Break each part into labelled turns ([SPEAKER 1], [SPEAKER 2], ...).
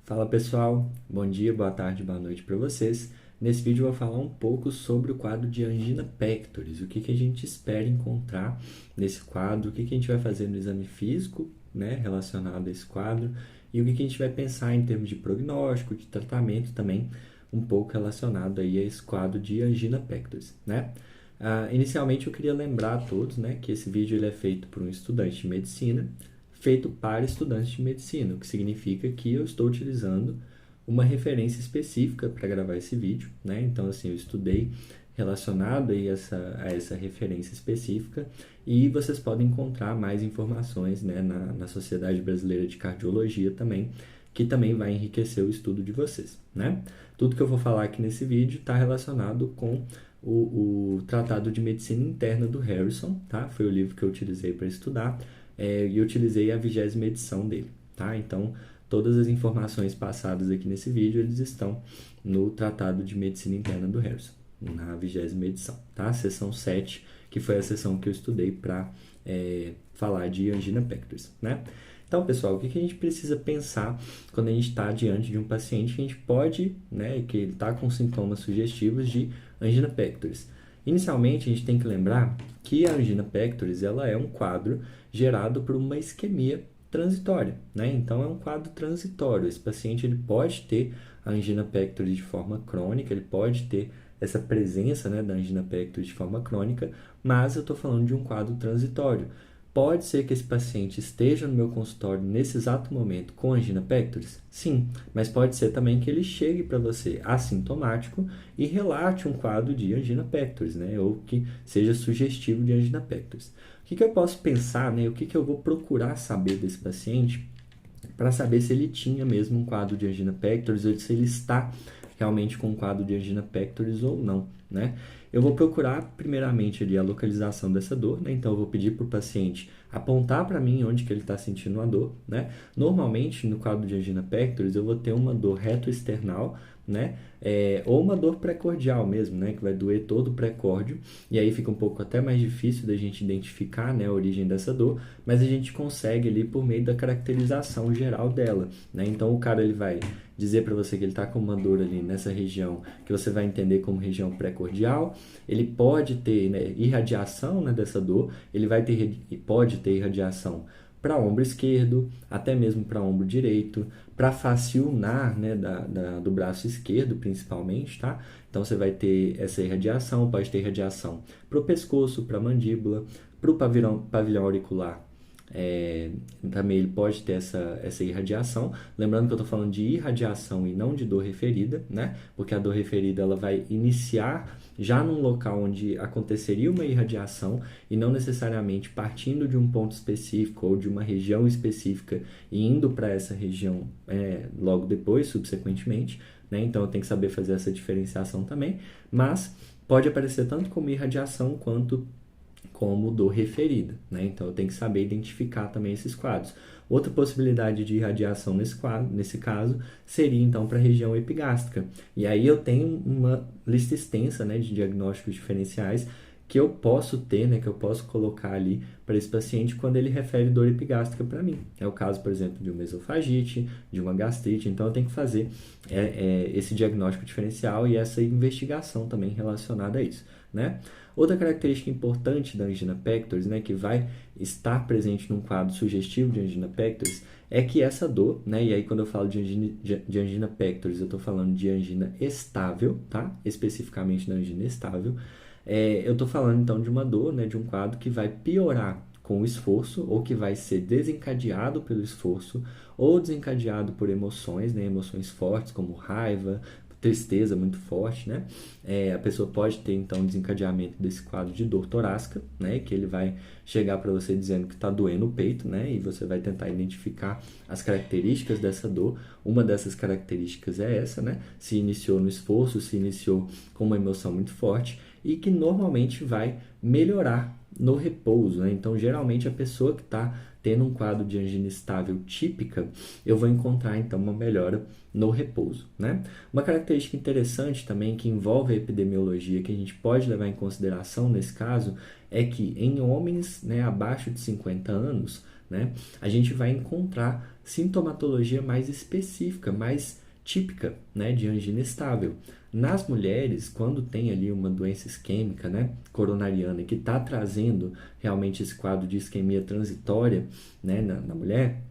[SPEAKER 1] Fala pessoal, bom dia, boa tarde, boa noite para vocês. Nesse vídeo eu vou falar um pouco sobre o quadro de angina pectoris, o que a gente espera encontrar nesse quadro, o que a gente vai fazer no exame físico, né, relacionado a esse quadro, e o que a gente vai pensar em termos de prognóstico, de tratamento também, um pouco relacionado aí a esse quadro de angina pectoris, né? Inicialmente eu queria lembrar a todos, né, que esse vídeo ele é feito por um estudante de medicina, feito para estudantes de medicina, o que significa que eu estou utilizando uma referência específica para gravar esse vídeo, né? Então, assim, eu estudei relacionado aí a essa referência específica e vocês podem encontrar mais informações, né, na Sociedade Brasileira de Cardiologia também, que também vai enriquecer o estudo de vocês, né? Tudo que eu vou falar aqui nesse vídeo está relacionado com o Tratado de Medicina Interna do Harrison, tá? Foi o livro que eu utilizei para estudar e eu utilizei a 20ª edição dele, tá? Então, todas as informações passadas aqui nesse vídeo, eles estão no Tratado de Medicina Interna do Harrison, na 20ª edição, tá? Seção 7, que foi a seção que eu estudei para falar de angina pectoris, né? Então, pessoal, o que a gente precisa pensar quando a gente está diante de um paciente que a gente pode, né, que ele está com sintomas sugestivos de angina pectoris? Inicialmente, a gente tem que lembrar que a angina pectoris ela é um quadro gerado por uma isquemia transitória, né? Então, é um quadro transitório. Esse paciente ele pode ter a angina pectoris de forma crônica, ele pode ter essa presença, né, da angina pectoris de forma crônica, mas eu estou falando de um quadro transitório. Pode ser que esse paciente esteja no meu consultório nesse exato momento com angina pectoris? Sim, mas pode ser também que ele chegue para você assintomático e relate um quadro de angina pectoris, né? Ou que seja sugestivo de angina pectoris. O que eu posso pensar, né? O que eu vou procurar saber desse paciente para saber se ele tinha mesmo um quadro de angina pectoris ou se ele está realmente com um quadro de angina pectoris ou não, né? Eu vou procurar primeiramente ali a localização dessa dor, né? Então eu vou pedir para o paciente apontar para mim onde que ele está sentindo a dor, né? Normalmente no quadro de angina pectoris eu vou ter uma dor retroesternal, né? Ou uma dor precordial mesmo, né? Que vai doer todo o precórdio e aí fica um pouco até mais difícil da gente identificar, né, a origem dessa dor, mas a gente consegue ali por meio da caracterização geral dela, né? Então o cara ele vai dizer para você que ele está com uma dor ali nessa região que você vai entender como região precordial. Ele pode ter, né, irradiação, né, dessa dor, ele pode ter irradiação para ombro esquerdo, até mesmo para ombro direito, para face ulnar, né, do braço esquerdo principalmente, tá? Então você vai ter essa irradiação, pode ter irradiação para o pescoço, para a mandíbula, para o pavilhão auricular. Também ele pode ter essa irradiação, lembrando que eu estou falando de irradiação e não de dor referida, né? Porque a dor referida ela vai iniciar já num local onde aconteceria uma irradiação e não necessariamente partindo de um ponto específico ou de uma região específica e indo para essa região logo depois, subsequentemente, né? Então eu tenho que saber fazer essa diferenciação também, mas pode aparecer tanto como irradiação quanto como dor referida, né? Então eu tenho que saber identificar também esses quadros. Outra possibilidade de irradiação nesse caso seria então para a região epigástrica. E aí eu tenho uma lista extensa, né, de diagnósticos diferenciais que eu posso ter, né, que eu posso colocar ali para esse paciente quando ele refere dor epigástrica para mim. É o caso, por exemplo, de uma esofagite, de uma gastrite. Então eu tenho que fazer esse diagnóstico diferencial e essa investigação também relacionada a isso, né? Outra característica importante da angina pectoris, né, que vai estar presente num quadro sugestivo de angina pectoris, é que essa dor, né, e aí quando eu falo de angina pectoris, eu estou falando de angina estável, tá? Especificamente da angina estável. Eu estou falando então de uma dor, né, de um quadro que vai piorar com o esforço, ou que vai ser desencadeado pelo esforço, ou desencadeado por emoções, né, emoções fortes como raiva, tristeza muito forte, né? A pessoa pode ter então desencadeamento desse quadro de dor torácica, né? Que ele vai chegar para você dizendo que está doendo o peito, né? E você vai tentar identificar as características dessa dor. Uma dessas características é essa, né? Se iniciou no esforço, se iniciou com uma emoção muito forte e que normalmente vai melhorar no repouso, né? Então, geralmente a pessoa que está tendo um quadro de angina estável típica, eu vou encontrar então uma melhora no repouso, né? Uma característica interessante também que envolve a epidemiologia que a gente pode levar em consideração nesse caso é que em homens, né, abaixo de 50 anos, né, a gente vai encontrar sintomatologia mais específica, mais típica, né, de angina estável. Nas mulheres, quando tem ali uma doença isquêmica, né, coronariana, que está trazendo realmente esse quadro de isquemia transitória, né, na mulher,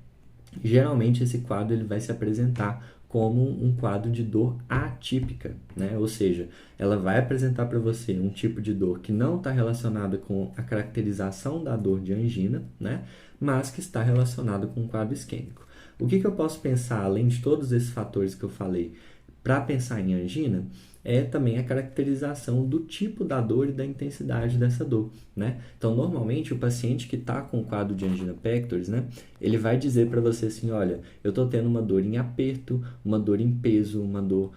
[SPEAKER 1] geralmente esse quadro ele vai se apresentar como um quadro de dor atípica, né? Ou seja, ela vai apresentar para você um tipo de dor que não está relacionada com a caracterização da dor de angina, né? Mas que está relacionada com um quadro isquêmico. O que eu posso pensar, além de todos esses fatores que eu falei, para pensar em angina, é também a caracterização do tipo da dor e da intensidade dessa dor, né? Então, normalmente, o paciente que está com o quadro de angina pectoris, né, ele vai dizer para você assim, olha, eu estou tendo uma dor em aperto, uma dor em peso, uma dor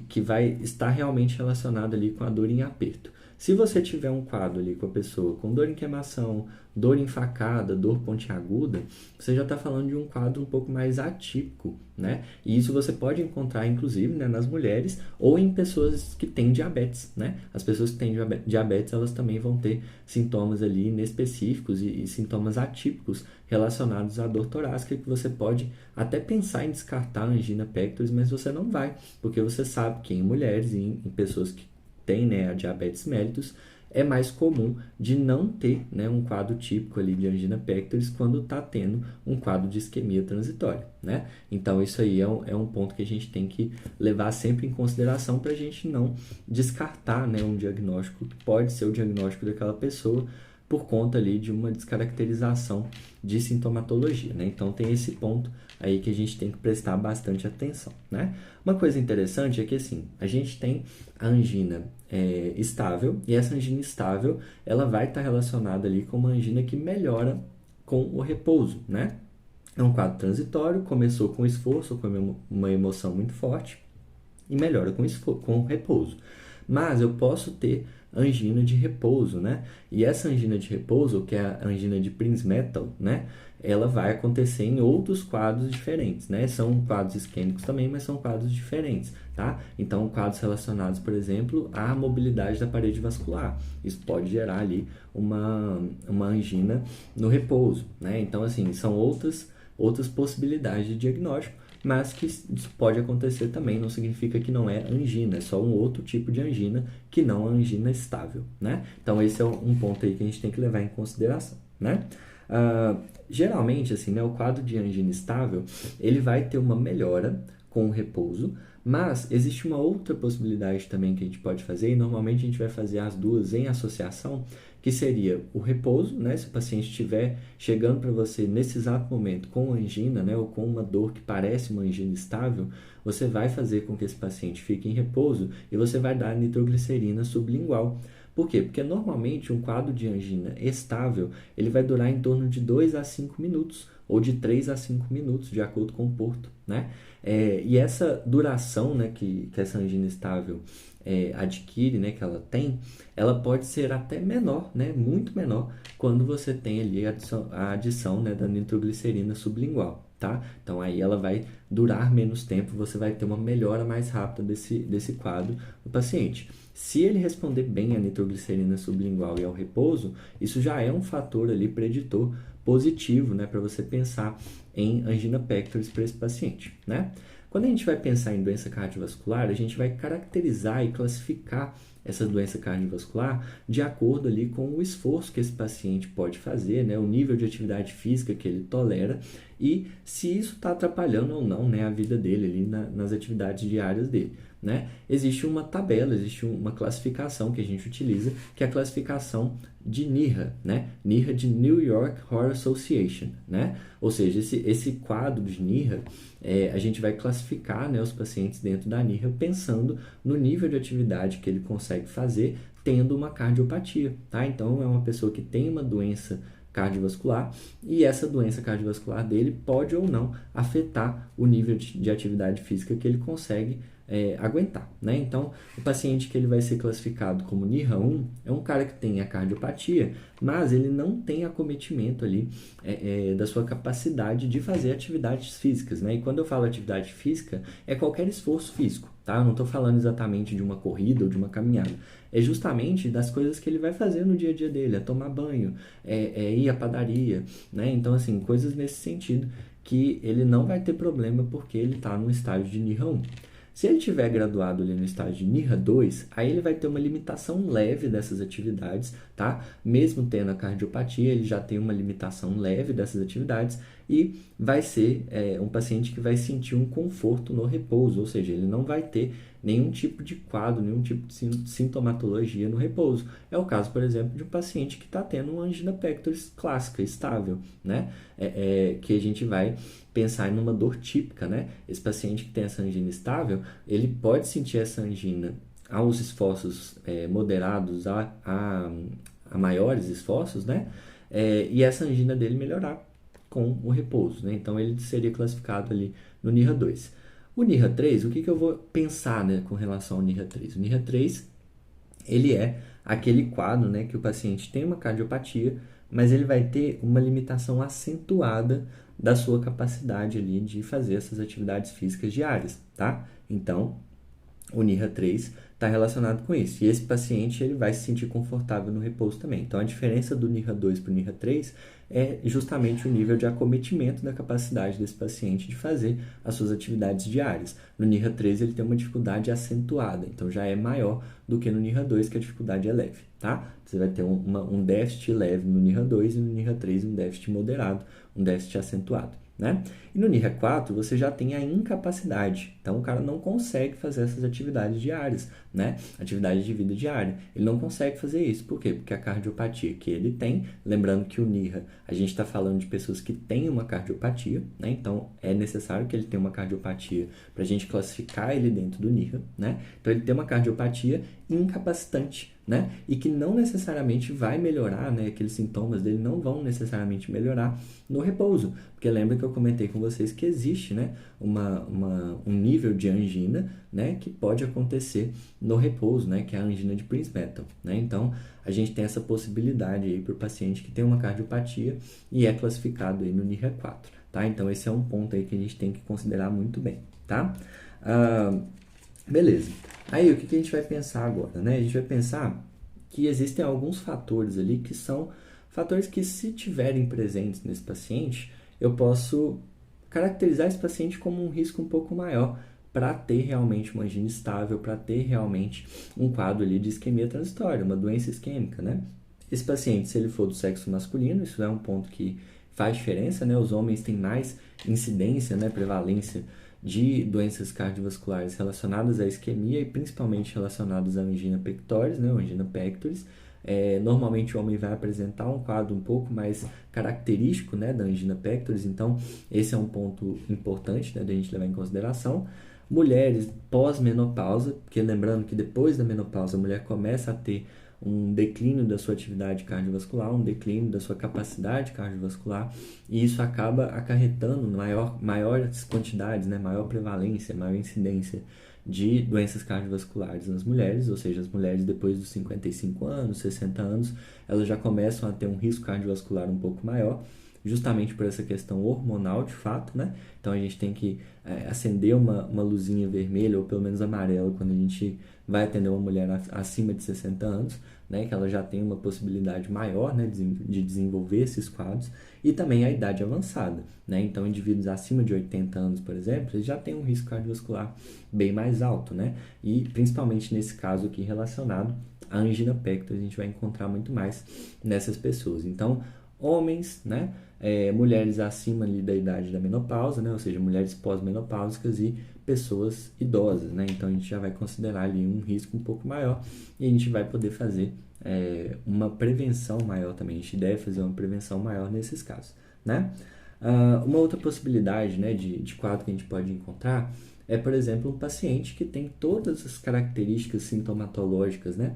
[SPEAKER 1] que vai estar realmente relacionada ali com a dor em aperto. Se você tiver um quadro ali com a pessoa com dor em queimação, dor em facada, dor pontiaguda, você já está falando de um quadro um pouco mais atípico, né? E isso você pode encontrar, inclusive, né, nas mulheres ou em pessoas que têm diabetes, né? As pessoas que têm diabetes, elas também vão ter sintomas ali inespecíficos e sintomas atípicos relacionados à dor torácica que você pode até pensar em descartar a angina pectoris, mas você não vai, porque você sabe que em mulheres e em pessoas que tem, né, a diabetes mellitus, é mais comum de não ter, né, um quadro típico ali de angina pectoris quando está tendo um quadro de isquemia transitória, né? Então, isso aí é um ponto que a gente tem que levar sempre em consideração para a gente não descartar, né, um diagnóstico que pode ser o diagnóstico daquela pessoa por conta ali de uma descaracterização de sintomatologia, né? Então, tem esse ponto aí que a gente tem que prestar bastante atenção, né? Uma coisa interessante é que, assim, a gente tem a angina estável, e essa angina estável, ela vai estar relacionada ali com uma angina que melhora com o repouso, né? É um quadro transitório, começou com esforço, com uma emoção muito forte, e melhora com o repouso. Mas eu posso ter angina de repouso, né? E essa angina de repouso, que é a angina de Prinzmetal, né? Ela vai acontecer em outros quadros diferentes, né? São quadros isquêmicos também, mas são quadros diferentes, tá? Então, quadros relacionados, por exemplo, à mobilidade da parede vascular. Isso pode gerar ali uma angina no repouso, né? Então, assim, são outras possibilidades de diagnóstico, mas que isso pode acontecer também, não significa que não é angina, é só um outro tipo de angina que não a angina estável, né? Então, esse é um ponto aí que a gente tem que levar em consideração, né? Geralmente, assim, né, o quadro de angina estável, ele vai ter uma melhora com o repouso, mas existe uma outra possibilidade também que a gente pode fazer, e normalmente a gente vai fazer as duas em associação, que seria o repouso, né? Se o paciente estiver chegando para você nesse exato momento com angina, né, ou com uma dor que parece uma angina estável, você vai fazer com que esse paciente fique em repouso e você vai dar nitroglicerina sublingual. Por quê? Porque normalmente um quadro de angina estável, ele vai durar em torno de 2 a 5 minutos, ou de 3 a 5 minutos, de acordo com o porto, né? E essa duração, né, que essa angina estável adquire, né, que ela tem, ela pode ser até menor, né, muito menor, quando você tem ali a adição, né, da nitroglicerina sublingual, tá? Então, aí ela vai durar menos tempo, você vai ter uma melhora mais rápida desse quadro do paciente. Se ele responder bem à nitroglicerina sublingual e ao repouso, isso já é um fator ali preditor positivo, né, para você pensar em angina pectoris para esse paciente, né? Quando a gente vai pensar em doença cardiovascular, a gente vai caracterizar e classificar essa doença cardiovascular de acordo ali com o esforço que esse paciente pode fazer, né, o nível de atividade física que ele tolera e se isso está atrapalhando ou não, né, a vida dele ali nas atividades diárias dele, né? Existe uma tabela, existe uma classificação que a gente utiliza, que é a classificação de NYHA, né? NYHA de New York Heart Association, né? Ou seja, esse quadro de NYHA, a gente vai classificar, né, os pacientes dentro da NYHA pensando no nível de atividade que ele consegue fazer tendo uma cardiopatia, tá? Então, é uma pessoa que tem uma doença cardiovascular e essa doença cardiovascular dele pode ou não afetar o nível de atividade física que ele consegue aguentar, né? Então, o paciente que ele vai ser classificado como NYHA 1 é um cara que tem a cardiopatia, mas ele não tem acometimento ali da sua capacidade de fazer atividades físicas, né? E quando eu falo atividade física, é qualquer esforço físico, tá? Eu não estou falando exatamente de uma corrida ou de uma caminhada, é justamente das coisas que ele vai fazer no dia a dia dele, é tomar banho, ir à padaria, né? Então, assim, coisas nesse sentido que ele não vai ter problema porque ele está no estágio de NIRA 1. Se ele tiver graduado ali no estágio de NIRA 2, aí ele vai ter uma limitação leve dessas atividades, tá? Mesmo tendo a cardiopatia, ele já tem uma limitação leve dessas atividades e vai ser um paciente que vai sentir um conforto no repouso, ou seja, ele não vai ter nenhum tipo de quadro, nenhum tipo de sintomatologia no repouso. É o caso, por exemplo, de um paciente que está tendo uma angina pectoris clássica, estável, né? Que a gente vai pensar em uma dor típica, né? Esse paciente que tem essa angina estável, ele pode sentir essa angina aos esforços moderados a maiores esforços, né? E essa angina dele melhorar com o repouso, né? Então, ele seria classificado ali no NIRA 2. O NIRA 3, o que eu vou pensar, né, com relação ao NIRA 3? O NIRA 3, ele é aquele quadro, né, que o paciente tem uma cardiopatia, mas ele vai ter uma limitação acentuada da sua capacidade ali de fazer essas atividades físicas diárias, tá? Então, o NIRA 3 está relacionado com isso. E esse paciente ele vai se sentir confortável no repouso também. Então, a diferença do NIRA 2 para o NIRA 3 é justamente o nível de acometimento da capacidade desse paciente de fazer as suas atividades diárias. No NIRA 3, ele tem uma dificuldade acentuada, então já é maior do que no NIRA 2, que a dificuldade é leve, tá? Você vai ter um déficit leve no NIRA 2 e no NIRA 3 um déficit moderado, um déficit acentuado, né? E no NIRA 4, você já tem a incapacidade. Então, o cara não consegue fazer essas atividades diárias, né? Atividade de vida diária. Ele não consegue fazer isso. Por quê? Porque a cardiopatia que ele tem, lembrando que o NIRA, a gente está falando de pessoas que têm uma cardiopatia, né? Então, é necessário que ele tenha uma cardiopatia para a gente classificar ele dentro do NIRA, né? Então, ele tem uma cardiopatia incapacitante, né? E que não necessariamente vai melhorar, né? Aqueles sintomas dele não vão necessariamente melhorar no repouso. Porque lembra que eu comentei com vocês que existe, né? Um nível de angina, né? Que pode acontecer no repouso, né? Que é a angina de Prinzmetal, né? Então, a gente tem essa possibilidade aí para o paciente que tem uma cardiopatia e é classificado aí no NIRA 4, tá? Então, esse é um ponto aí que a gente tem que considerar muito bem, tá? Beleza. Aí, o que a gente vai pensar agora, né? A gente vai pensar que existem alguns fatores ali que são fatores que, se tiverem presentes nesse paciente, eu posso caracterizar esse paciente como um risco um pouco maior para ter realmente uma angina estável, para ter realmente um quadro ali de isquemia transitória, uma doença isquêmica, né? Esse paciente, se ele for do sexo masculino, isso é um ponto que faz diferença, né? Os homens têm mais incidência, né? Prevalência de doenças cardiovasculares relacionadas à isquemia e principalmente relacionadas à angina pectoris, né? Angina pectoris. Normalmente o homem vai apresentar um quadro um pouco mais característico, né, da angina pectoris, então esse é um ponto importante, né, da gente levar em consideração. Mulheres pós-menopausa, porque lembrando que depois da menopausa a mulher começa a ter um declínio da sua atividade cardiovascular, um declínio da sua capacidade cardiovascular, e isso acaba acarretando maiores quantidades, né, maior prevalência, maior incidência de doenças cardiovasculares nas mulheres, ou seja, as mulheres depois dos 55 anos, 60 anos, elas já começam a ter um risco cardiovascular um pouco maior, justamente por essa questão hormonal de fato, né? Então a gente tem que acender uma luzinha vermelha ou pelo menos amarela quando a gente vai atender uma mulher acima de 60 anos, né? Que ela já tem uma possibilidade maior, né, de desenvolver esses quadros, e também a idade avançada, né? Então indivíduos acima de 80 anos, por exemplo, eles já têm um risco cardiovascular bem mais alto, né? E principalmente nesse caso aqui relacionado à angina pectoris, a gente vai encontrar muito mais nessas pessoas. Então, homens, né? Mulheres acima ali da idade da menopausa, né? Ou seja, mulheres pós-menopáusicas e pessoas idosas, né? Então, a gente já vai considerar ali um risco um pouco maior e a gente vai poder fazer uma prevenção maior também. A gente deve fazer uma prevenção maior nesses casos, né? Uma outra possibilidade, né, de quadro que a gente pode encontrar é, por exemplo, um paciente que tem todas as características sintomatológicas, né,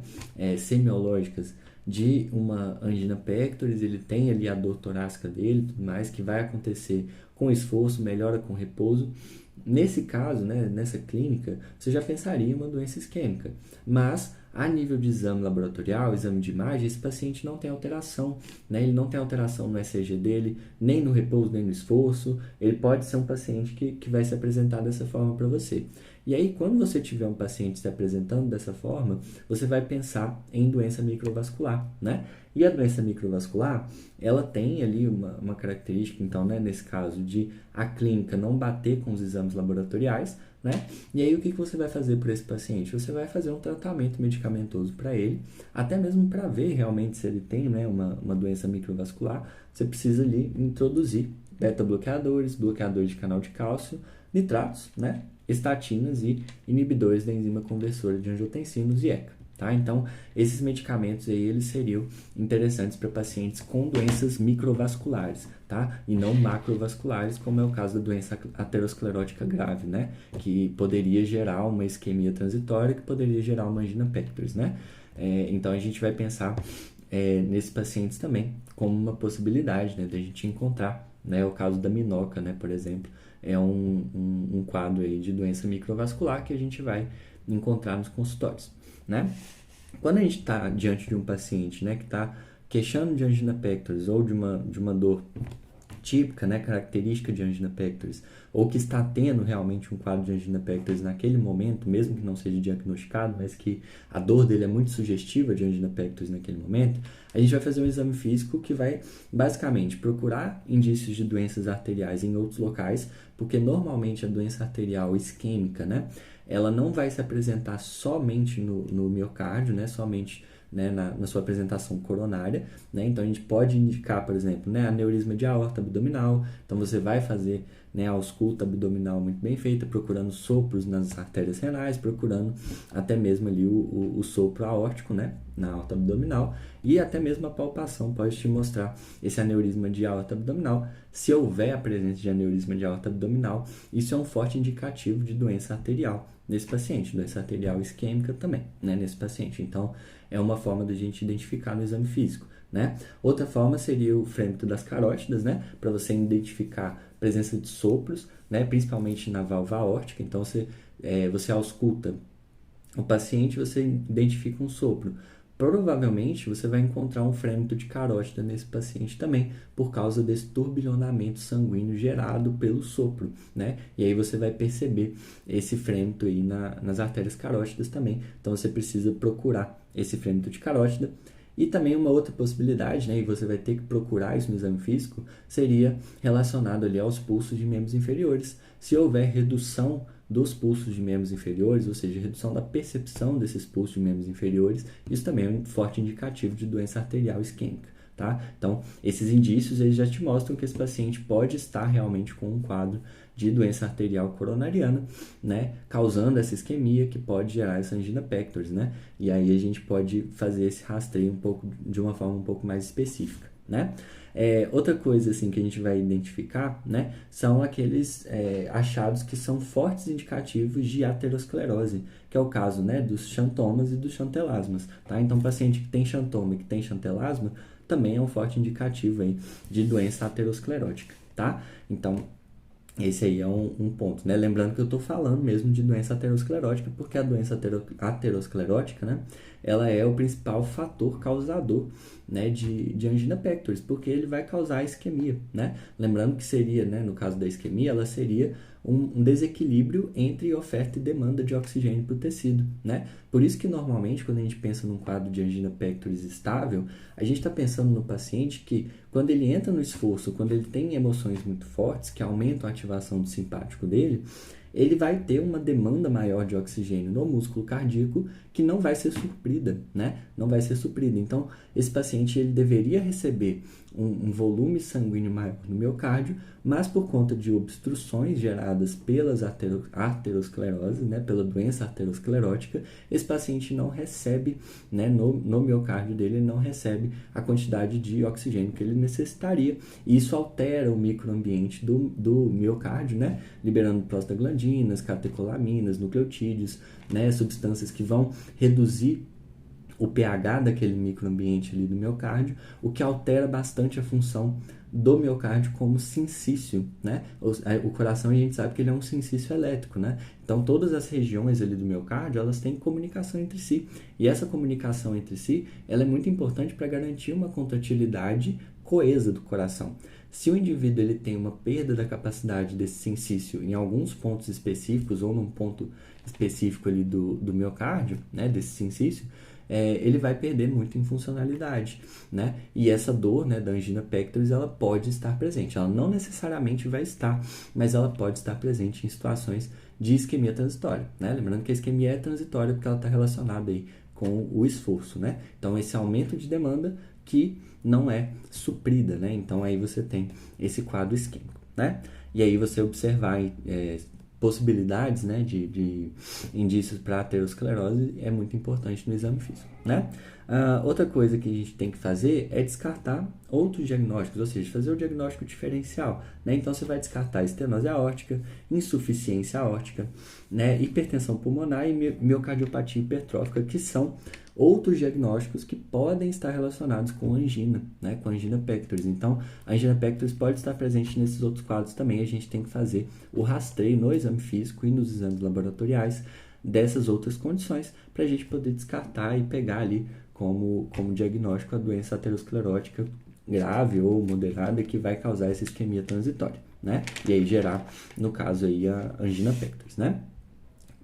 [SPEAKER 1] semiológicas de uma angina pectoris, ele tem ali a dor torácica dele, tudo mais, que vai acontecer com esforço, melhora com repouso. Nesse caso, né, nessa clínica, você já pensaria em uma doença isquêmica, mas a nível de exame laboratorial, exame de imagem, esse paciente não tem alteração, né? Ele não tem alteração no ECG dele, nem no repouso, nem no esforço. Ele pode ser um paciente que vai se apresentar dessa forma para você. E aí, quando você tiver um paciente se apresentando dessa forma, você vai pensar em doença microvascular, né? E a doença microvascular, ela tem ali uma característica, então, né, nesse caso, de a clínica não bater com os exames laboratoriais, né? E aí, o que você vai fazer para esse paciente? Você vai fazer um tratamento medicamentoso para ele, até mesmo para ver realmente se ele tem, né, uma doença microvascular. Você precisa ali introduzir beta-bloqueadores, bloqueadores de canal de cálcio, nitratos, né? Estatinas e inibidores da enzima conversora de angiotensinos e ECA. Tá? Então, esses medicamentos aí, eles seriam interessantes para pacientes com doenças microvasculares, tá? E não macrovasculares, como é o caso da doença aterosclerótica grave, né? Que poderia gerar uma isquemia transitória, que poderia gerar uma angina pectoris, né? Então, a gente vai pensar nesses pacientes também como uma possibilidade, né, da gente encontrar, né? O caso da minoca, né, por exemplo, é um quadro aí de doença microvascular que a gente vai encontrar nos consultórios, né? Quando a gente está diante de um paciente, né, que está queixando de angina pectoris ou de uma dor típica, né, característica de angina pectoris, ou que está tendo realmente um quadro de angina pectoris naquele momento, mesmo que não seja diagnosticado, mas que a dor dele é muito sugestiva de angina pectoris naquele momento, a gente vai fazer um exame físico que vai basicamente procurar indícios de doenças arteriais em outros locais, porque normalmente a doença arterial isquêmica, né, ela não vai se apresentar somente no miocárdio, né, somente, né, na sua apresentação coronária, né? Então a gente pode indicar, por exemplo, né, aneurisma de aorta abdominal. Então você vai fazer, né, a ausculta abdominal muito bem feita, procurando sopros nas artérias renais, procurando até mesmo ali o sopro aórtico, né, na aorta abdominal, e até mesmo a palpação pode te mostrar esse aneurisma de aorta abdominal. Se houver a presença de aneurisma de aorta abdominal, isso é um forte indicativo de doença arterial nesse paciente, doença arterial isquêmica também, né, nesse paciente. Então, é uma forma da gente identificar no exame físico, né? Outra forma seria o frêmito das carótidas, né, para você identificar presença de sopros, né, principalmente na válvula aórtica. Então, você ausculta o paciente, você identifica um sopro. Provavelmente você vai encontrar um frêmito de carótida nesse paciente também, por causa desse turbilhonamento sanguíneo gerado pelo sopro, né? E aí você vai perceber esse frêmito aí nas artérias carótidas também. Então você precisa procurar esse frêmito de carótida. E também uma outra possibilidade, né, e você vai ter que procurar isso no exame físico, seria relacionado ali aos pulsos de membros inferiores. Se houver redução dos pulsos de membros inferiores, ou seja, redução da percepção desses pulsos de membros inferiores, isso também é um forte indicativo de doença arterial isquêmica, tá? Então, esses indícios eles já te mostram que esse paciente pode estar realmente com um quadro de doença arterial coronariana, né, causando essa isquemia que pode gerar essa angina pectoris, né? E aí a gente pode fazer esse rastreio de uma forma um pouco mais específica, né? Outra coisa assim que a gente vai identificar, né, são aqueles achados que são fortes indicativos de aterosclerose, que é o caso, né, dos xantomas e dos xantelasmas, tá? Então, paciente que tem xantoma e que tem xantelasma também é um forte indicativo aí de doença aterosclerótica, tá? Então, esse aí é um ponto, né? Lembrando que eu estou falando mesmo de doença aterosclerótica, porque a doença aterosclerótica, né, ela é o principal fator causador, né, de angina pectoris, porque ele vai causar isquemia, né? Lembrando que seria, né, no caso da isquemia, ela seria um desequilíbrio entre oferta e demanda de oxigênio para o tecido, né? Por isso que normalmente quando a gente pensa num quadro de angina pectoris estável, a gente está pensando no paciente que quando ele entra no esforço, quando ele tem emoções muito fortes que aumentam a ativação do simpático dele, ele vai ter uma demanda maior de oxigênio no músculo cardíaco que não vai ser suprida, né? Não vai ser suprida. Então, esse paciente ele deveria receber um volume sanguíneo maior no miocárdio, mas por conta de obstruções geradas pelas aterosclerose, né, pela doença aterosclerótica, esse paciente não recebe, né, no miocárdio dele, ele não recebe a quantidade de oxigênio que ele necessitaria, e isso altera o microambiente do miocárdio, né, liberando prostaglandinas, catecolaminas, nucleotídeos, né, substâncias que vão reduzir o pH daquele microambiente ali do miocárdio, o que altera bastante a função do miocárdio como sincício, né? O coração, a gente sabe que ele é um sincício elétrico, né? Então, todas as regiões ali do miocárdio, elas têm comunicação entre si. E essa comunicação entre si, ela é muito importante para garantir uma contratilidade coesa do coração. Se o indivíduo ele tem uma perda da capacidade desse sincício em alguns pontos específicos ou num ponto específico ali do miocárdio, né, desse sincício, ele vai perder muito em funcionalidade, né? E essa dor, né, da angina pectoris, ela pode estar presente. Ela não necessariamente vai estar, mas ela pode estar presente em situações de isquemia transitória, né? Lembrando que a isquemia é transitória porque ela está relacionada aí com o esforço, né? Então, esse aumento de demanda que não é suprida, né? Então, aí você tem esse quadro isquêmico, né? E aí você observar possibilidades, né, de indícios para aterosclerose é muito importante no exame físico, né? Outra coisa que a gente tem que fazer é descartar outros diagnósticos, ou seja, fazer o diagnóstico diferencial, né? Então, você vai descartar estenose aórtica, insuficiência aórtica, né, hipertensão pulmonar e miocardiopatia hipertrófica, que são outros diagnósticos que podem estar relacionados com angina, né, com angina pectoris. Então, a angina pectoris pode estar presente nesses outros quadros também. A gente tem que fazer o rastreio no exame físico e nos exames laboratoriais dessas outras condições para a gente poder descartar e pegar ali como diagnóstico a doença aterosclerótica grave ou moderada que vai causar essa isquemia transitória, né? E aí gerar, no caso aí, a angina pectoris, né?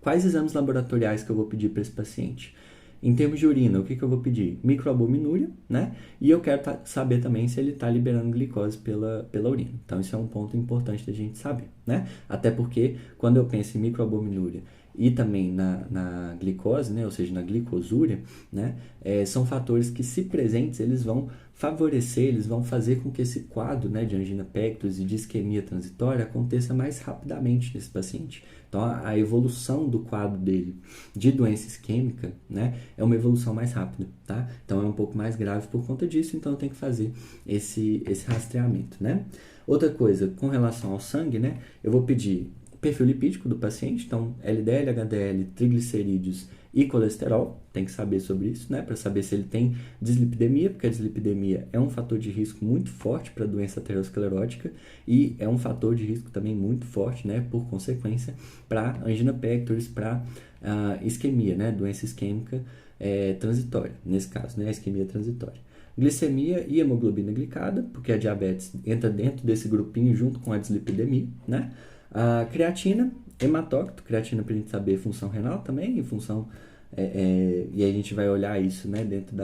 [SPEAKER 1] Quais exames laboratoriais que eu vou pedir para esse paciente? Em termos de urina, o que eu vou pedir? Microalbuminúria, né? E eu quero saber também se ele está liberando glicose pela urina. Então, isso é um ponto importante da gente saber, né? Até porque, quando eu penso em microalbuminúria e também na glicose, né? Ou seja, na glicosúria, né? São fatores que, se presentes, eles vão favorecer, eles vão fazer com que esse quadro, né, de angina pectoris e de isquemia transitória aconteça mais rapidamente nesse paciente. Então, a evolução do quadro dele de doença isquêmica, né, é uma evolução mais rápida, tá? Então, é um pouco mais grave por conta disso, então eu tenho que fazer esse rastreamento, né? Outra coisa, com relação ao sangue, né, eu vou pedir perfil lipídico do paciente, então LDL, HDL, triglicerídeos e colesterol, tem que saber sobre isso, né, para saber se ele tem dislipidemia, porque a dislipidemia é um fator de risco muito forte para a doença aterosclerótica e é um fator de risco também muito forte, né, por consequência, para angina pectoris, para isquemia, né, doença isquêmica transitória, nesse caso, né, a isquemia transitória. Glicemia e hemoglobina glicada, porque a diabetes entra dentro desse grupinho junto com a dislipidemia, né? A creatina, hematócrito, creatina para a gente saber função renal também, função, e aí a gente vai olhar isso, né, dentro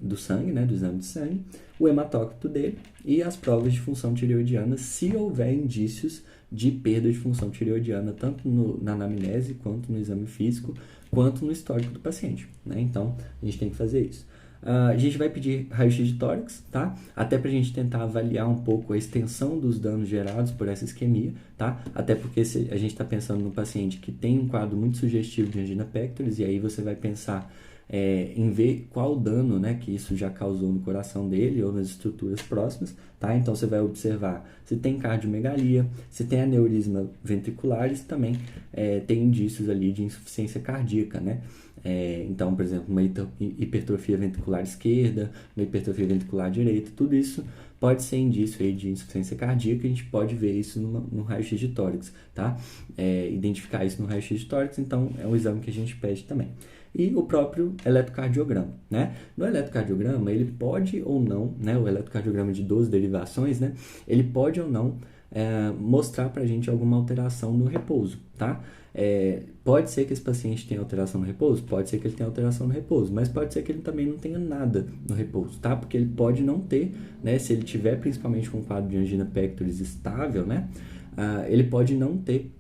[SPEAKER 1] do sangue, né, do exame de sangue, o hematócrito dele e as provas de função tireoidiana, se houver indícios de perda de função tireoidiana, tanto na anamnese, quanto no exame físico, quanto no histórico do paciente, né? Então, a gente tem que fazer isso. A gente vai pedir raio-x de tórax, tá? Até para a gente tentar avaliar um pouco a extensão dos danos gerados por essa isquemia, tá? Até porque se a gente está pensando no paciente que tem um quadro muito sugestivo de angina pectoris, e aí você vai pensar em ver qual dano, né, que isso já causou no coração dele ou nas estruturas próximas, tá? Então você vai observar se tem cardiomegalia, se tem aneurisma ventricular e se também tem indícios ali de insuficiência cardíaca, né? Então, por exemplo, uma hipertrofia ventricular esquerda, uma hipertrofia ventricular direita, tudo isso pode ser indício aí de insuficiência cardíaca, a gente pode ver isso no raio-x de tórax, tá? Identificar isso no raio-x de tórax, então é um exame que a gente pede também. E o próprio eletrocardiograma, né? No eletrocardiograma, ele pode ou não, né? O eletrocardiograma de 12 derivações, né? Ele pode ou não mostrar pra gente alguma alteração no repouso, tá? Pode ser que esse paciente tenha alteração no repouso? Pode ser que ele tenha alteração no repouso, mas pode ser que ele também não tenha nada no repouso, tá? Porque ele pode não ter, né? Se ele tiver principalmente com um quadro de angina pectoris estável, né? Ele pode não ter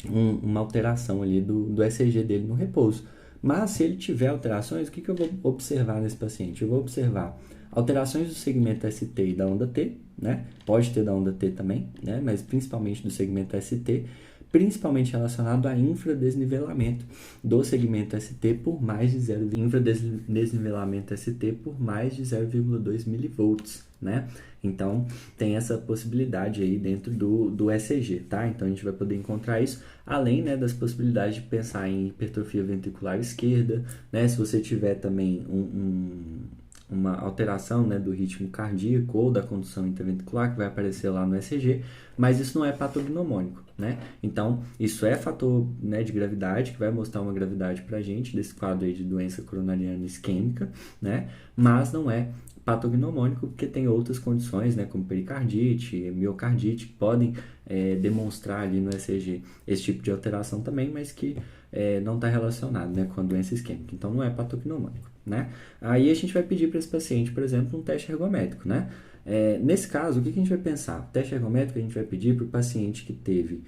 [SPEAKER 1] uma alteração ali do ECG dele no repouso. Mas se ele tiver alterações, o que eu vou observar nesse paciente? Eu vou observar alterações do segmento ST e da onda T, né? Pode ter da onda T também, né? Mas principalmente do segmento ST, principalmente relacionado a infradesnivelamento do segmento ST por mais de 0,2 milivolts, né? Então, tem essa possibilidade aí dentro do ECG, tá? Então, a gente vai poder encontrar isso, além, né, das possibilidades de pensar em hipertrofia ventricular esquerda, né? Se você tiver também uma alteração, né, do ritmo cardíaco ou da condução intraventricular, que vai aparecer lá no ECG, mas isso não é patognomônico, né? Então, isso é fator, né, de gravidade, que vai mostrar uma gravidade pra gente, desse quadro aí de doença coronariana isquêmica, né? Mas não é patognomônico, porque tem outras condições, né, como pericardite, miocardite, que podem demonstrar ali no ECG esse tipo de alteração também, mas que não está relacionado, né, com a doença isquêmica. Então, não é patognomônico, né? Aí a gente vai pedir para esse paciente, por exemplo, um teste ergométrico, né? Nesse caso, o que a gente vai pensar? O teste ergométrico a gente vai pedir para o paciente que teve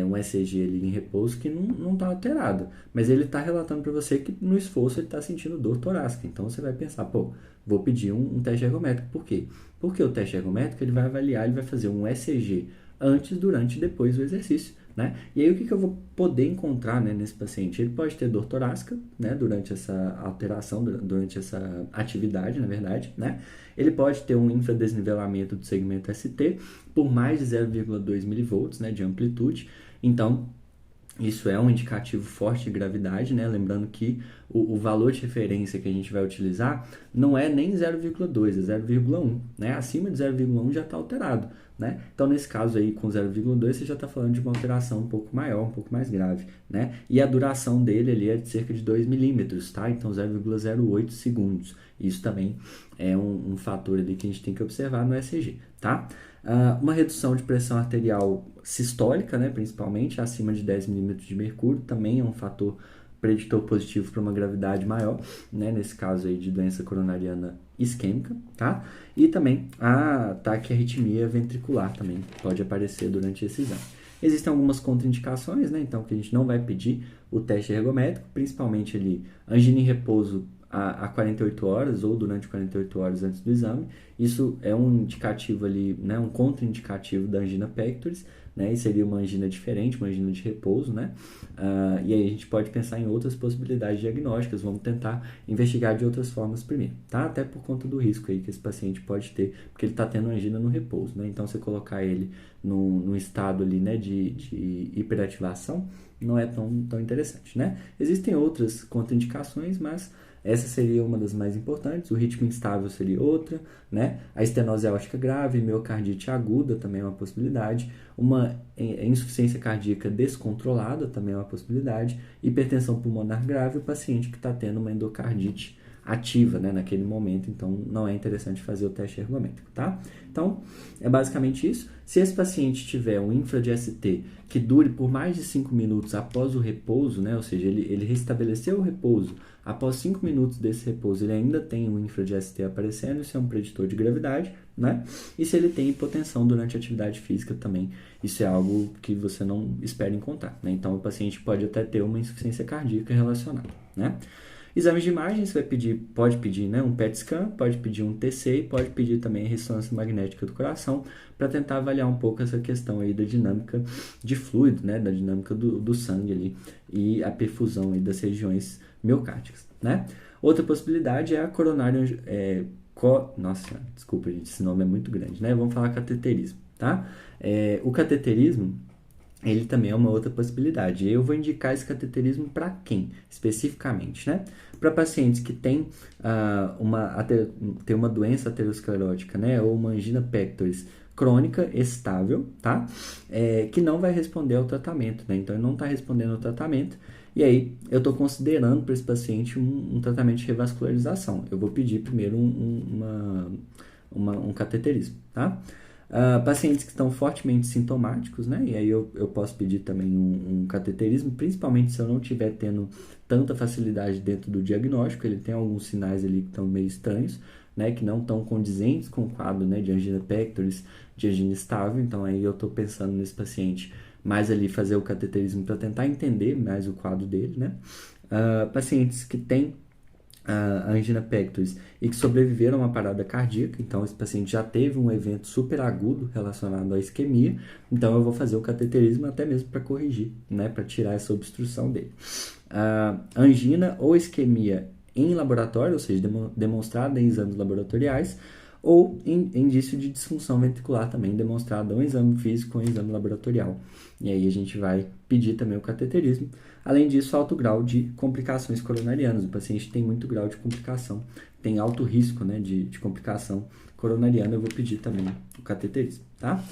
[SPEAKER 1] um ECG ali em repouso que não está alterado, mas ele está relatando para você que no esforço ele está sentindo dor torácica. Então você vai pensar, pô, vou pedir um teste ergométrico. Por quê? Porque o teste ergométrico ele vai avaliar, ele vai fazer um ECG antes, durante e depois do exercício, né? E aí o que eu vou poder encontrar, né, nesse paciente? Ele pode ter dor torácica, né, durante essa alteração, durante essa atividade, na verdade, né? Ele pode ter um infradesnivelamento do segmento ST por mais de 0,2 milivolts, né, de amplitude. Então, isso é um indicativo forte de gravidade, né? Lembrando que o valor de referência que a gente vai utilizar não é nem 0,2, é 0,1, né? Acima de 0,1 já está alterado, né? Então, nesse caso aí, com 0,2, você já está falando de uma alteração um pouco maior, um pouco mais grave, né? E a duração dele ali é de cerca de 2 milímetros, tá? Então, 0,08 segundos. Isso também é um fator ali que a gente tem que observar no ECG, tá? Uma redução de pressão arterial sistólica, né, principalmente, acima de 10 milímetros de mercúrio, também é um fator preditor positivo para uma gravidade maior, né, nesse caso aí de doença coronariana isquêmica, tá? E também a taquiarritmia ventricular também pode aparecer durante esse exame. Existem algumas contraindicações, né, então que a gente não vai pedir o teste ergométrico, principalmente ali angina em repouso a 48 horas ou durante 48 horas antes do exame. Isso é um indicativo ali, né, um contraindicativo da angina pectoris, né, e seria uma angina diferente, uma angina de repouso, né? E aí a gente pode pensar em outras possibilidades diagnósticas, vamos tentar investigar de outras formas primeiro, tá? Até por conta do risco aí que esse paciente pode ter, porque ele está tendo angina no repouso, né? Então, você colocar ele num estado ali, né, de hiperativação não é tão interessante, né? Existem outras contraindicações, mas essa seria uma das mais importantes. O ritmo instável seria outra, né? A estenose aórtica grave, miocardite aguda também é uma possibilidade. Uma insuficiência cardíaca descontrolada também é uma possibilidade. Hipertensão pulmonar grave, o paciente que está tendo uma endocardite ativa, né, naquele momento, então não é interessante fazer o teste ergométrico, tá? Então, é basicamente isso. Se esse paciente tiver um infra de ST que dure por mais de 5 minutos após o repouso, né, ou seja, ele restabeleceu o repouso, após 5 minutos desse repouso ele ainda tem um infra de ST aparecendo, isso é um preditor de gravidade, né? E se ele tem hipotensão durante a atividade física também, isso é algo que você não espera encontrar, né? Então, o paciente pode até ter uma insuficiência cardíaca relacionada, né? Exames de imagem, você pode pedir, né, um PET scan, pode pedir um TC e pode pedir também a ressonância magnética do coração para tentar avaliar um pouco essa questão aí da dinâmica de fluido, né, da dinâmica do sangue ali e a perfusão aí das regiões miocárdicas, né? Outra possibilidade é a coronária... Nossa, desculpa, gente, esse nome é muito grande, né? Vamos falar cateterismo, tá? O cateterismo, ele também é uma outra possibilidade. Eu vou indicar esse cateterismo para quem, especificamente, né? Para pacientes que têm uma doença aterosclerótica, né? Ou uma angina pectoris crônica estável, tá? Que não vai responder ao tratamento, né? Então, ele não está respondendo ao tratamento. E aí, eu estou considerando para esse paciente um tratamento de revascularização. Eu vou pedir primeiro um cateterismo, tá? Pacientes que estão fortemente sintomáticos, né? E aí eu posso pedir também um cateterismo, principalmente se eu não estiver tendo tanta facilidade dentro do diagnóstico. Ele tem alguns sinais ali que estão meio estranhos, né? Que não estão condizentes com o quadro, né, de angina pectoris, de angina estável. Então aí eu estou pensando nesse paciente mais ali fazer o cateterismo para tentar entender mais o quadro dele, né? Pacientes que têm a angina pectoris e que sobreviveram a uma parada cardíaca, então esse paciente já teve um evento super agudo relacionado à isquemia, então eu vou fazer o cateterismo até mesmo para corrigir, né, para tirar essa obstrução dele. Angina ou isquemia em laboratório, ou seja, demonstrada em exames laboratoriais, ou indício de disfunção ventricular também, demonstrado em exame físico ou em exame laboratorial. E aí a gente vai pedir também o cateterismo. Além disso, alto grau de complicações coronarianas. O paciente tem muito grau de complicação, tem alto risco, né, de complicação coronariana. Eu vou pedir também o cateterismo, tá?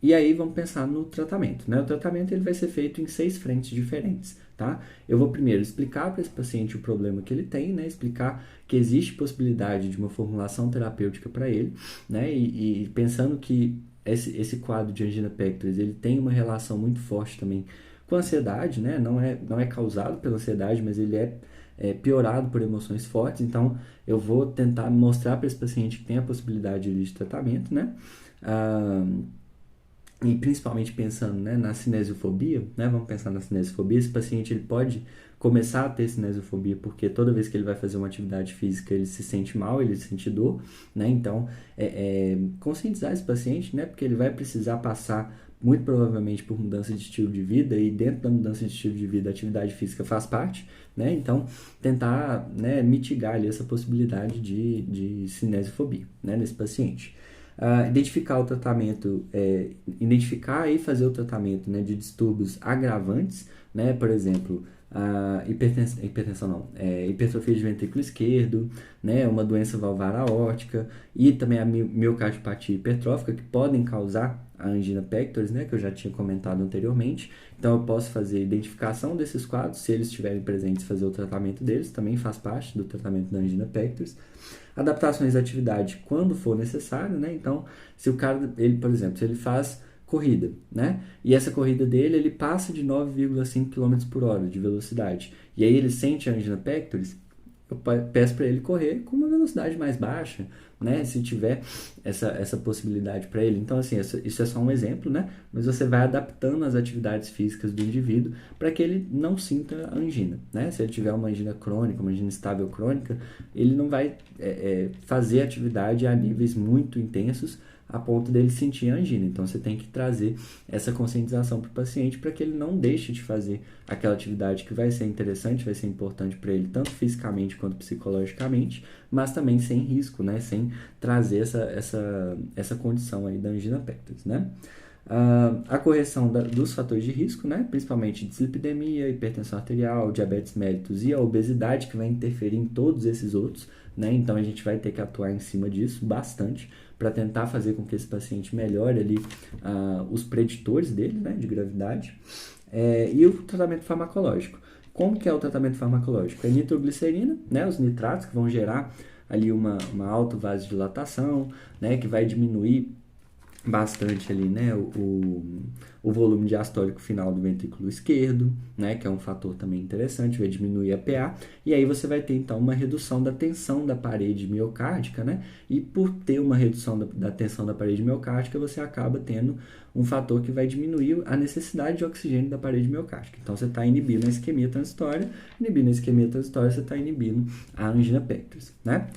[SPEAKER 1] E aí vamos pensar no tratamento, né? O tratamento ele vai ser feito em 6 frentes diferentes, tá? Eu vou primeiro explicar para esse paciente o problema que ele tem, né? Explicar que existe possibilidade de uma formulação terapêutica para ele, né? E pensando que esse quadro de angina pectoris, ele tem uma relação muito forte também com a ansiedade, né? Não é causado pela ansiedade, mas ele é piorado por emoções fortes. Então, eu vou tentar mostrar para esse paciente que tem a possibilidade de tratamento, né? E principalmente pensando, né, na cinesiofobia, né? Vamos pensar na cinesiofobia. Esse paciente ele pode começar a ter cinesiofobia porque toda vez que ele vai fazer uma atividade física ele se sente mal, ele sente dor, né? Então, conscientizar esse paciente, né? Porque ele vai precisar passar muito provavelmente por mudança de estilo de vida, e dentro da mudança de estilo de vida a atividade física faz parte, né? Então, tentar, né, mitigar ali essa possibilidade de cinesiofobia, né, nesse paciente. Identificar o tratamento, identificar e fazer o tratamento, né, de distúrbios agravantes, né, por exemplo, hipertrofia de ventrículo esquerdo, né, uma doença valvar aórtica e também a miocardiopatia hipertrófica, que podem causar a angina pectoris, né, que eu já tinha comentado anteriormente. Então eu posso fazer a identificação desses quadros, se eles estiverem presentes, fazer o tratamento deles, também faz parte do tratamento da angina pectoris. Adaptações à atividade quando for necessário, né? Então, se o cara, ele, por exemplo, se ele faz corrida, né? E essa corrida dele, ele passa de 9,5 km por hora de velocidade. E aí ele sente a angina pectoris, eu peço para ele correr com uma velocidade mais baixa, né? Se tiver essa possibilidade para ele. Então, assim, isso é só um exemplo, né? Mas você vai adaptando as atividades físicas do indivíduo para que ele não sinta angina, né? Se ele tiver uma angina crônica, uma angina estável crônica, ele não vai fazer atividade a níveis muito intensos a ponto dele sentir angina. Então, você tem que trazer essa conscientização para o paciente para que ele não deixe de fazer aquela atividade que vai ser interessante, vai ser importante para ele, tanto fisicamente quanto psicologicamente, mas também sem risco, né? Sem trazer essa condição aí da angina pectoris, né? A correção dos fatores de risco, né? Principalmente dislipidemia, hipertensão arterial, diabetes mellitus e a obesidade, que vai interferir em todos esses outros, né? Então, a gente vai ter que atuar em cima disso bastante para tentar fazer com que esse paciente melhore ali os preditores dele, né, de gravidade. E o tratamento farmacológico. Como que é o tratamento farmacológico? É nitroglicerina, né, os nitratos que vão gerar ali uma alta vasodilatação, né, que vai diminuir bastante ali, né, o volume diastólico final do ventrículo esquerdo, né, que é um fator também interessante, vai diminuir a PA, e aí você vai ter então uma redução da tensão da parede miocárdica, né, e por ter uma redução da tensão da parede miocárdica, você acaba tendo um fator que vai diminuir a necessidade de oxigênio da parede miocárdica. Então, você está inibindo a isquemia transitória, você está inibindo a angina pectoris, né?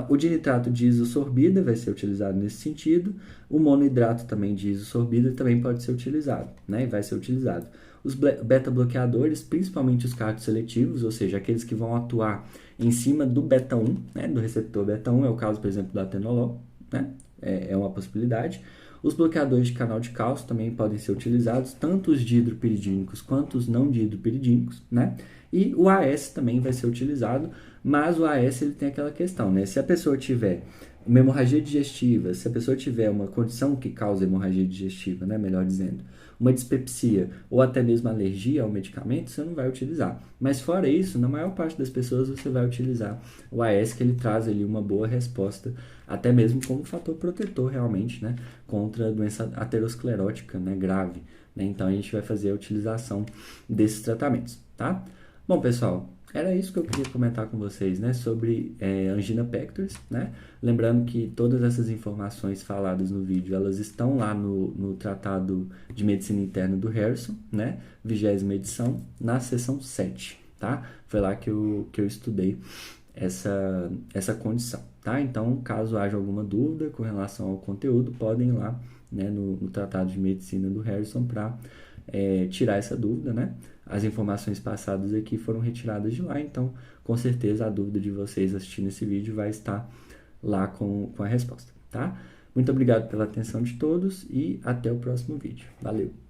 [SPEAKER 1] O dinitrato de isosorbida vai ser utilizado nesse sentido, o monoidrato também de isosorbida também pode ser utilizado, né? E vai ser utilizado. Os beta-bloqueadores, principalmente os cardioseletivos, ou seja, aqueles que vão atuar em cima do beta-1, né? Do receptor beta-1, é o caso, por exemplo, do atenolol, né? É uma possibilidade. Os bloqueadores de canal de cálcio também podem ser utilizados, tanto os dihidropiridínicos quanto os não dihidropiridínicos, né? E o AS também vai ser utilizado, mas o AS ele tem aquela questão, né? Se a pessoa tiver uma hemorragia digestiva, se a pessoa tiver uma condição que causa hemorragia digestiva, né? Melhor dizendo, uma dispepsia ou até mesmo alergia ao medicamento, você não vai utilizar. Mas fora isso, na maior parte das pessoas você vai utilizar o AS, que ele traz ali uma boa resposta, até mesmo como fator protetor realmente, né, contra a doença aterosclerótica, né, grave, né? Então a gente vai fazer a utilização desses tratamentos, tá? Bom, pessoal, era isso que eu queria comentar com vocês, né, sobre angina pectoris, né? Lembrando que todas essas informações faladas no vídeo, elas estão lá no Tratado de Medicina Interna do Harrison, né, 20ª edição, na seção 7. tá? Foi lá que eu estudei essa condição, tá? Então, caso haja alguma dúvida com relação ao conteúdo, podem ir lá, né, no Tratado de Medicina do Harrison para tirar essa dúvida, né? As informações passadas aqui foram retiradas de lá, então, com certeza, a dúvida de vocês assistindo esse vídeo vai estar lá com a resposta, tá? Muito obrigado pela atenção de todos e até o próximo vídeo. Valeu!